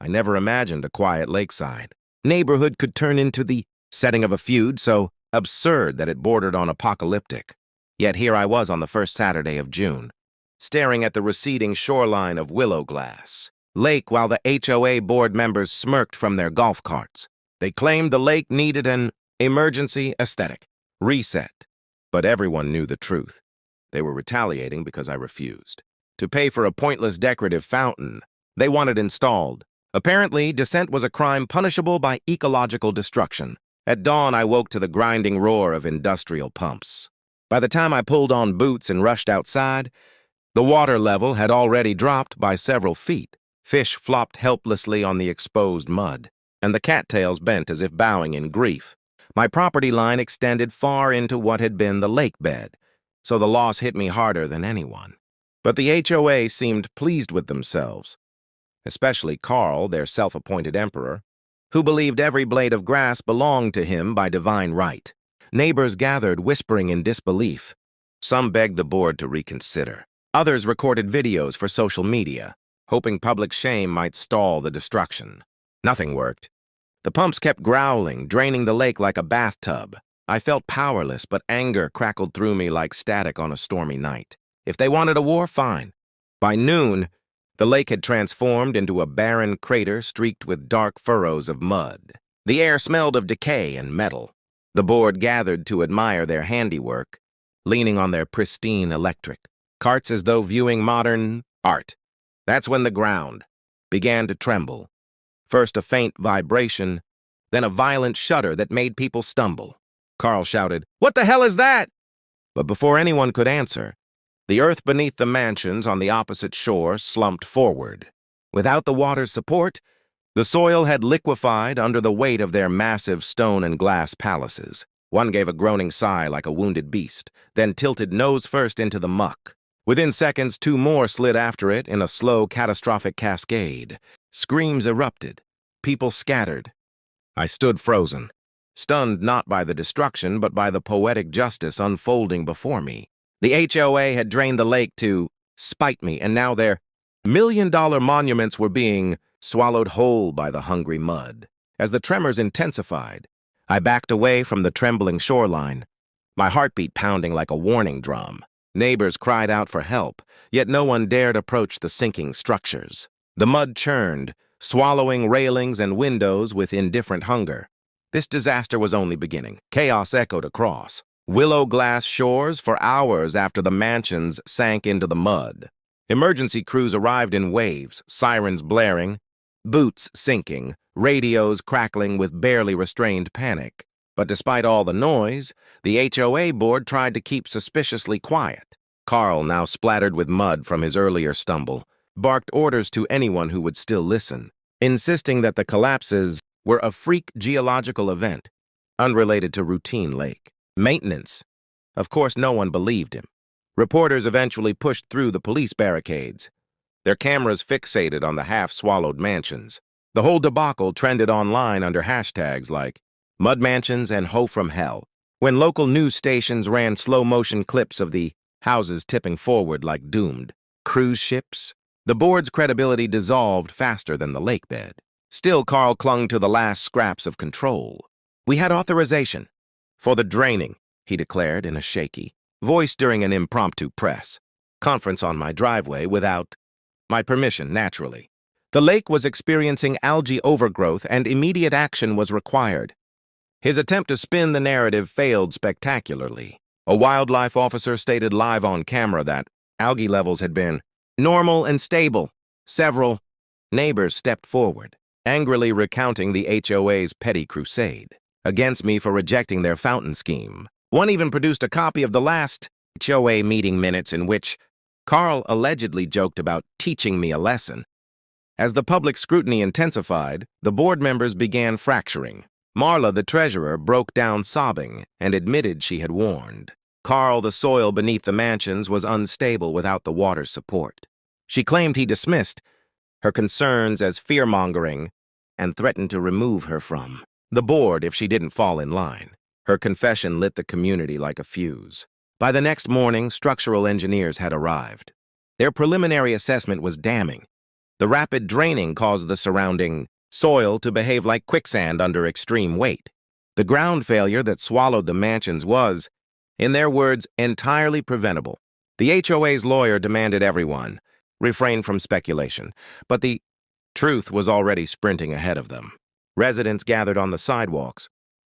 I never imagined a quiet lakeside neighborhood could turn into the setting of a feud so absurd that it bordered on apocalyptic. Yet here I was on the first Saturday of June, staring at the receding shoreline of Willowglass Lake while the HOA board members smirked from their golf carts. They claimed the lake needed an emergency aesthetic reset, but everyone knew the truth. They were retaliating because I refused to pay for a pointless decorative fountain they wanted installed. Apparently, dissent was a crime punishable by ecological destruction. At dawn, I woke to the grinding roar of industrial pumps. By the time I pulled on boots and rushed outside, the water level had already dropped by several feet. Fish flopped helplessly on the exposed mud, and the cattails bent as if bowing in grief. My property line extended far into what had been the lake bed, so the loss hit me harder than anyone. But the HOA seemed pleased with themselves, especially Carl, their self-appointed emperor, who believed every blade of grass belonged to him by divine right. Neighbors gathered, whispering in disbelief. Some begged the board to reconsider. Others recorded videos for social media, hoping public shame might stall the destruction. Nothing worked. The pumps kept growling, draining the lake like a bathtub. I felt powerless, but anger crackled through me like static on a stormy night. If they wanted a war, fine. By noon, the lake had transformed into a barren crater streaked with dark furrows of mud. The air smelled of decay and metal. The board gathered to admire their handiwork, leaning on their pristine electric carts as though viewing modern art. That's when the ground began to tremble. First a faint vibration, then a violent shudder that made people stumble. Carl shouted, "What the hell is that?" But before anyone could answer, the earth beneath the mansions on the opposite shore slumped forward. Without the water's support, the soil had liquefied under the weight of their massive stone and glass palaces. One gave a groaning sigh like a wounded beast, then tilted nose first into the muck. Within seconds, two more slid after it in a slow, catastrophic cascade. Screams erupted. People scattered. I stood frozen, stunned not by the destruction, but by the poetic justice unfolding before me. The HOA had drained the lake to spite me, and now their million-dollar monuments were being swallowed whole by the hungry mud. As the tremors intensified, I backed away from the trembling shoreline, my heartbeat pounding like a warning drum. Neighbors cried out for help, yet no one dared approach the sinking structures. The mud churned, swallowing railings and windows with indifferent hunger. This disaster was only beginning. Chaos echoed across Willowglass shores for hours after the mansions sank into the mud. Emergency crews arrived in waves, sirens blaring, boots sinking, radios crackling with barely restrained panic. But despite all the noise, the HOA board tried to keep suspiciously quiet. Carl, now splattered with mud from his earlier stumble, barked orders to anyone who would still listen, insisting that the collapses were a freak geological event, unrelated to routine lake maintenance. Of course, no one believed him. Reporters eventually pushed through the police barricades, their cameras fixated on the half-swallowed mansions. The whole debacle trended online under hashtags like Mud Mansions and Ho from Hell, when local news stations ran slow-motion clips of the houses tipping forward like doomed cruise ships. The board's credibility dissolved faster than the lake bed. Still, Carl clung to the last scraps of control. "We had authorization for the draining," he declared in a shaky voice during an impromptu press conference on my driveway without my permission, naturally. The lake was experiencing algae overgrowth and immediate action was required. His attempt to spin the narrative failed spectacularly. A wildlife officer stated live on camera that algae levels had been normal and stable. Several neighbors stepped forward, angrily recounting the HOA's petty crusade against me for rejecting their fountain scheme. One even produced a copy of the last HOA meeting minutes in which Carl allegedly joked about teaching me a lesson. As the public scrutiny intensified, the board members began fracturing. Marla, the treasurer, broke down sobbing and admitted she had warned. Carl, the soil beneath the mansions, was unstable without the water's support. She claimed he dismissed her concerns as fear-mongering and threatened to remove her from the board if she didn't fall in line. Her confession lit the community like a fuse. By the next morning, structural engineers had arrived. Their preliminary assessment was damning. The rapid draining caused the surrounding soil to behave like quicksand under extreme weight. The ground failure that swallowed the mansions was, in their words, entirely preventable. The HOA's lawyer demanded everyone refrain from speculation, but the truth was already sprinting ahead of them. Residents gathered on the sidewalks,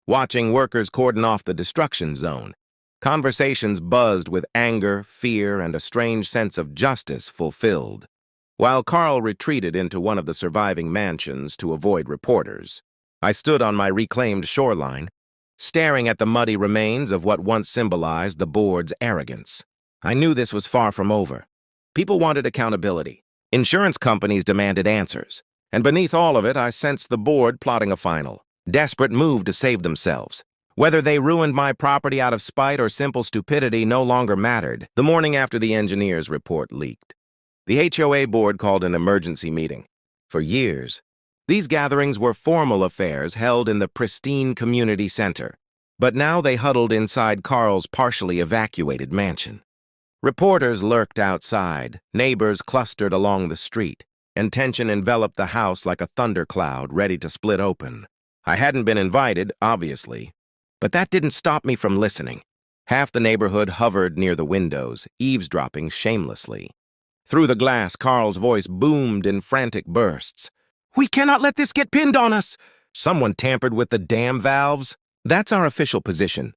watching workers cordon off the destruction zone. Conversations buzzed with anger, fear, and a strange sense of justice fulfilled. While Carl retreated into one of the surviving mansions to avoid reporters, I stood on my reclaimed shoreline, staring at the muddy remains of what once symbolized the board's arrogance. I knew this was far from over. People wanted accountability. Insurance companies demanded answers. And beneath all of it, I sensed the board plotting a final, desperate move to save themselves. Whether they ruined my property out of spite or simple stupidity no longer mattered. The morning after the engineer's report leaked, the HOA board called an emergency meeting. For years, these gatherings were formal affairs held in the pristine community center, but now they huddled inside Carl's partially evacuated mansion. Reporters lurked outside, neighbors clustered along the street, and tension enveloped the house like a thundercloud ready to split open. I hadn't been invited, obviously, but that didn't stop me from listening. Half the neighborhood hovered near the windows, eavesdropping shamelessly. Through the glass, Carl's voice boomed in frantic bursts. "We cannot let this get pinned on us! Someone tampered with the dam valves." That's our official position.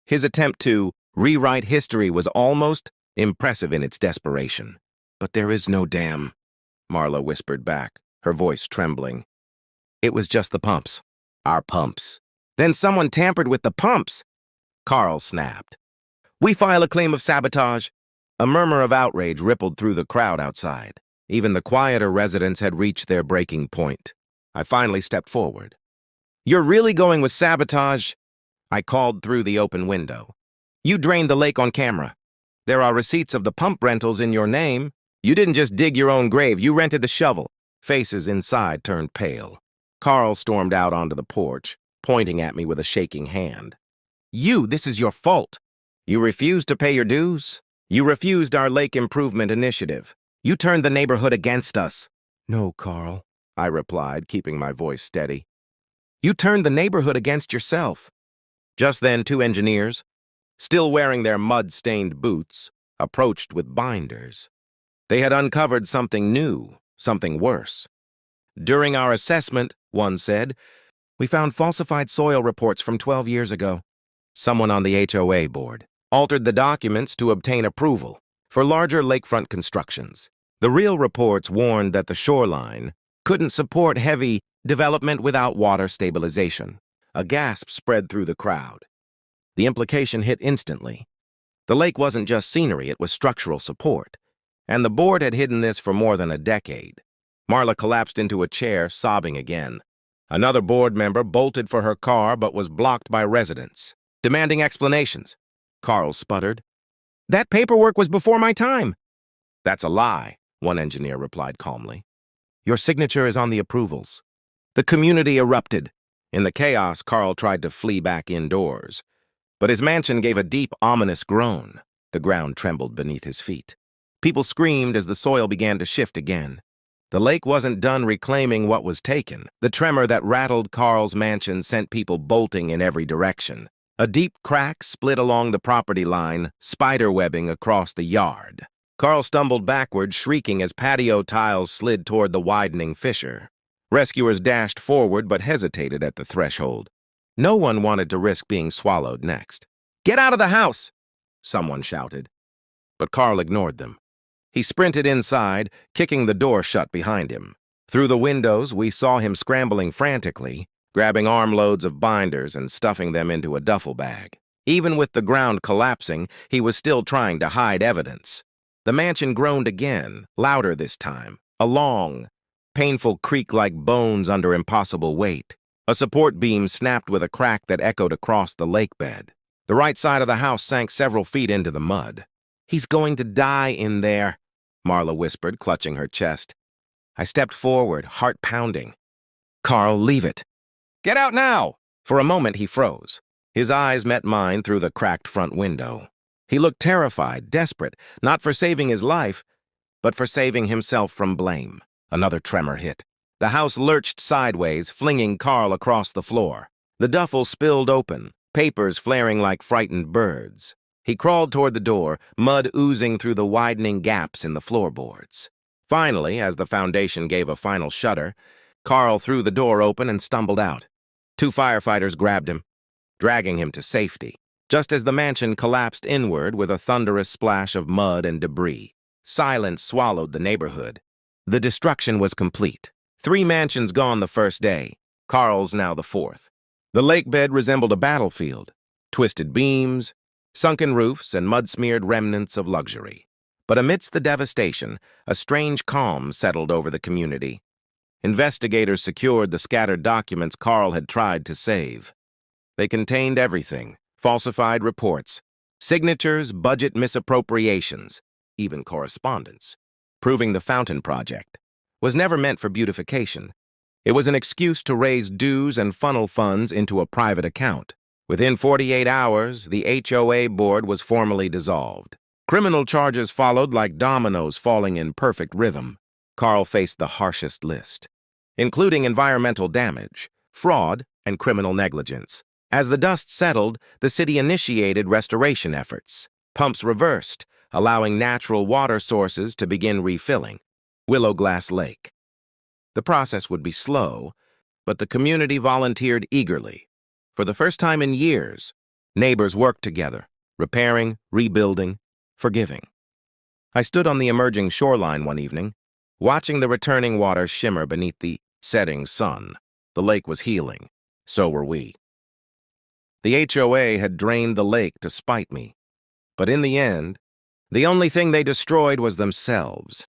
His attempt to rewrite history was almost impressive in its desperation. "But there is no dam," Marla whispered back, her voice trembling. "It was just the pumps. Our pumps." "Then someone tampered with the pumps," Carl snapped. "We file a claim of sabotage." A murmur of outrage rippled through the crowd outside. Even the quieter residents had reached their breaking point. I finally stepped forward. "You're really going with sabotage?" I called through the open window. "You drained the lake on camera. There are receipts of the pump rentals in your name. You didn't just dig your own grave, you rented the shovel." Faces inside turned pale. Carl stormed out onto the porch, pointing at me with a shaking hand. This is your fault. You refused to pay your dues. You refused our lake improvement initiative. You turned the neighborhood against us." "No, Carl," I replied, keeping my voice steady. "You turned the neighborhood against yourself." Just then, two engineers, still wearing their mud-stained boots, approached with binders. They had uncovered something new, something worse. "During our assessment," one said, "we found falsified soil reports from 12 years ago." Someone on the HOA board altered the documents to obtain approval for larger lakefront constructions. The real reports warned that the shoreline couldn't support heavy development without water stabilization. A gasp spread through the crowd. The implication hit instantly. The lake wasn't just scenery, it was structural support. And the board had hidden this for more than a decade. Marla collapsed into a chair, sobbing again. Another board member bolted for her car but was blocked by residents, demanding explanations. Carl sputtered. "That paperwork was before my time." "That's a lie," one engineer replied calmly. "Your signature is on the approvals." The community erupted. In the chaos, Carl tried to flee back indoors. But his mansion gave a deep, ominous groan. The ground trembled beneath his feet. People screamed as the soil began to shift again. The lake wasn't done reclaiming what was taken. The tremor that rattled Carl's mansion sent people bolting in every direction. A deep crack split along the property line, spiderwebbing across the yard. Carl stumbled backward, shrieking as patio tiles slid toward the widening fissure. Rescuers dashed forward but hesitated at the threshold. No one wanted to risk being swallowed next. "Get out of the house!" someone shouted. But Carl ignored them. He sprinted inside, kicking the door shut behind him. Through the windows, we saw him scrambling frantically, grabbing armloads of binders and stuffing them into a duffel bag. Even with the ground collapsing, he was still trying to hide evidence. The mansion groaned again, louder this time. A long, painful creak like bones under impossible weight. A support beam snapped with a crack that echoed across the lake bed. The right side of the house sank several feet into the mud. "He's going to die in there," Marla whispered, clutching her chest. I stepped forward, heart pounding. "Carl, leave it." "Get out now!" For a moment, he froze. His eyes met mine through the cracked front window. He looked terrified, desperate, not for saving his life, but for saving himself from blame. Another tremor hit. The house lurched sideways, flinging Carl across the floor. The duffel spilled open, papers flaring like frightened birds. He crawled toward the door, mud oozing through the widening gaps in the floorboards. Finally, as the foundation gave a final shudder, Carl threw the door open and stumbled out. 2 firefighters grabbed him, dragging him to safety, just as the mansion collapsed inward with a thunderous splash of mud and debris. Silence swallowed the neighborhood. The destruction was complete. 3 mansions gone the first day, Carl's now the 4th. The lake bed resembled a battlefield, twisted beams, sunken roofs, and mud-smeared remnants of luxury. But amidst the devastation, a strange calm settled over the community. Investigators secured the scattered documents Carl had tried to save. They contained everything: falsified reports, signatures, budget misappropriations, even correspondence, proving the fountain project was never meant for beautification. It was an excuse to raise dues and funnel funds into a private account. Within 48 hours, the HOA board was formally dissolved. Criminal charges followed like dominoes falling in perfect rhythm. Carl faced the harshest list, including environmental damage, fraud, and criminal negligence. As the dust settled, the city initiated restoration efforts. Pumps reversed, allowing natural water sources to begin refilling. Willowglass Lake. The process would be slow, but the community volunteered eagerly. For the first time in years, neighbors worked together, repairing, rebuilding, forgiving. I stood on the emerging shoreline one evening, watching the returning water shimmer beneath the setting sun. The lake was healing. So were we. The HOA had drained the lake to spite me. But in the end, the only thing they destroyed was themselves.